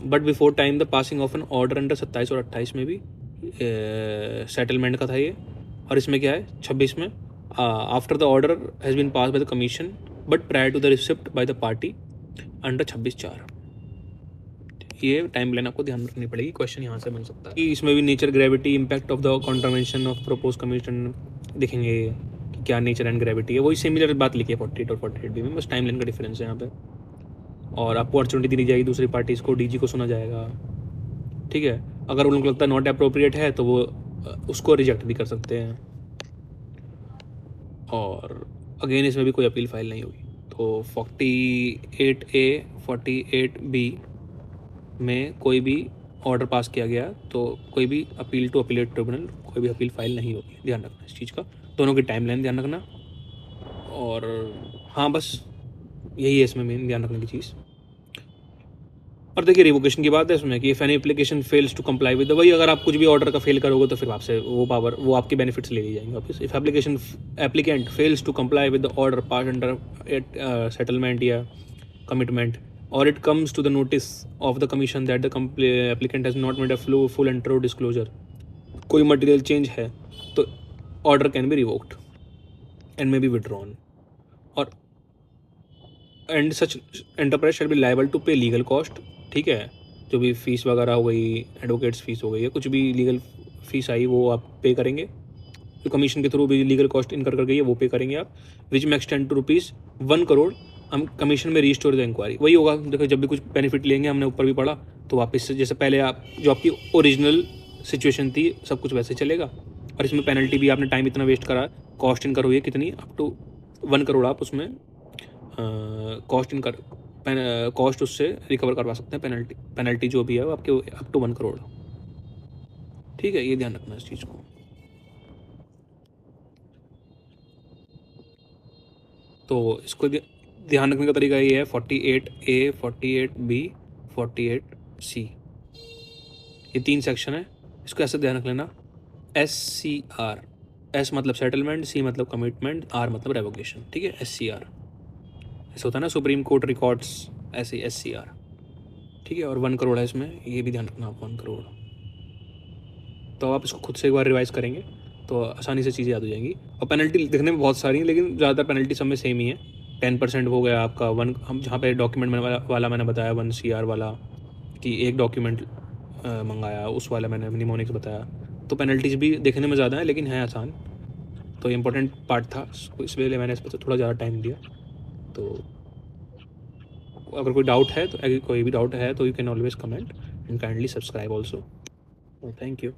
but before time the passing of an order under 27 और 28 में भी सेटलमेंट का था ये, और इसमें क्या है 26 में after the order has been pass by the commission but prior to the receipt by the party under 26(4). ये टाइम लाइन आपको ध्यान रखनी पड़ेगी, क्वेश्चन यहाँ से बन सकता है कि इसमें भी nature gravity impact of the contravention of propose commission देखेंगे कि क्या नेचर एंड ग्रेविटी है, वही सिमिलर बात लिखी है 48 और 48B में, बस टाइम लाइन का डिफरेंस है यहाँ पे। और आपको अपॉर्चुनिटी दी जाएगी दूसरी पार्टीज़ को, DG को सुना जाएगा, ठीक है। अगर उनको लगता है नॉट अप्रोप्रिएट है तो वो उसको रिजेक्ट भी कर सकते हैं, और अगेन इसमें भी कोई अपील फाइल नहीं होगी। तो 48A 48B में कोई भी ऑर्डर पास किया गया तो कोई भी अपील टू अपीलेट ट्रिब्यूनल, कोई भी अपील फाइल नहीं होगी, ध्यान रखना इस चीज़ का। दोनों की टाइमलाइन ध्यान रखना, और हाँ बस यही है इसमें मेन ध्यान रखने की चीज़। और देखिए रिवोकेशन की बात है इसमें कि if any application fails to comply with, वही अगर आप कुछ भी ऑर्डर का फेल करोगे तो फिर आपसे वो पावर, वो आपके बेनिफिट्स ले ली जाएंगे वापस। If applicant fails to comply with the order pass under settlement या कमिटमेंट, और it comes to the notice of the commission that the applicant has not made a full and true disclosure, कोई material change है तो order can be revoked and may be withdrawn, और and such enterprise shall be liable to pay legal cost. ठीक है, जो भी fees वगैरह हो गई, एडवोकेट्स फीस हो गई, या कुछ भी लीगल फीस आई वो आप पे करेंगे, जो कमीशन के थ्रू भी लीगल कॉस्ट इनकर कर गई है वो पे करेंगे आप, विच में एक्सटेंड टू ₹1 करोड़। हम कमीशन में रीस्टोर द इंक्वायरी, वही होगा। देखो जब भी कुछ बेनिफिट लेंगे, हमने ऊपर भी पढ़ा, तो वापस से जैसे पहले आप जो आपकी ओरिजिनल सिचुएशन थी सब कुछ वैसे चलेगा। और इसमें पेनल्टी भी, आपने टाइम इतना वेस्ट करा, कॉस्ट इनकर हुई है कितनी, अप टू 1 करोड़ आप उसमें कॉस्ट उससे रिकवर करवा सकते हैं। पेनल्टी जो भी है वो आपके अप टू 1 करोड़। ठीक है, ये ध्यान रखना इस चीज़ को। तो इसको ध्यान रखने का तरीका ये है, 48A, 48B, 48C, ये 3 सेक्शन है। इसको ऐसे ध्यान रख लेना, SCR, S मतलब सेटलमेंट, C मतलब कमिटमेंट, R मतलब रेवोकेशन। ठीक है, SCR ऐसा होता है ना, सुप्रीम कोर्ट रिकॉर्ड्स, ऐसे SCR। ठीक है, और 1 करोड़ है इसमें, ये भी ध्यान रखना आप, 1 करोड़। तो आप इसको खुद से एक बार रिवाइज करेंगे तो आसानी से चीज़ें याद हो जाएंगी। और पेनल्टी दिखने में बहुत सारी हैं, लेकिन ज़्यादातर पेनल्टी सब में सेम ही है। 10% हो गया आपका, हम जहाँ पे डॉक्यूमेंट वाला मैंने बताया 1 CR वाला, कि एक डॉक्यूमेंट मंगाया, उस वाला मैंने निमोनिक्स बताया। तो पेनल्टीज भी देखने में ज़्यादा है लेकिन है आसान। तो इम्पोर्टेंट पार्ट था, इसलिए मैंने इस पर थोड़ा ज़्यादा टाइम दिया। तो अगर कोई डाउट है, तो अगर कोई भी डाउट है तो you can always comment and kindly subscribe also. Thank you.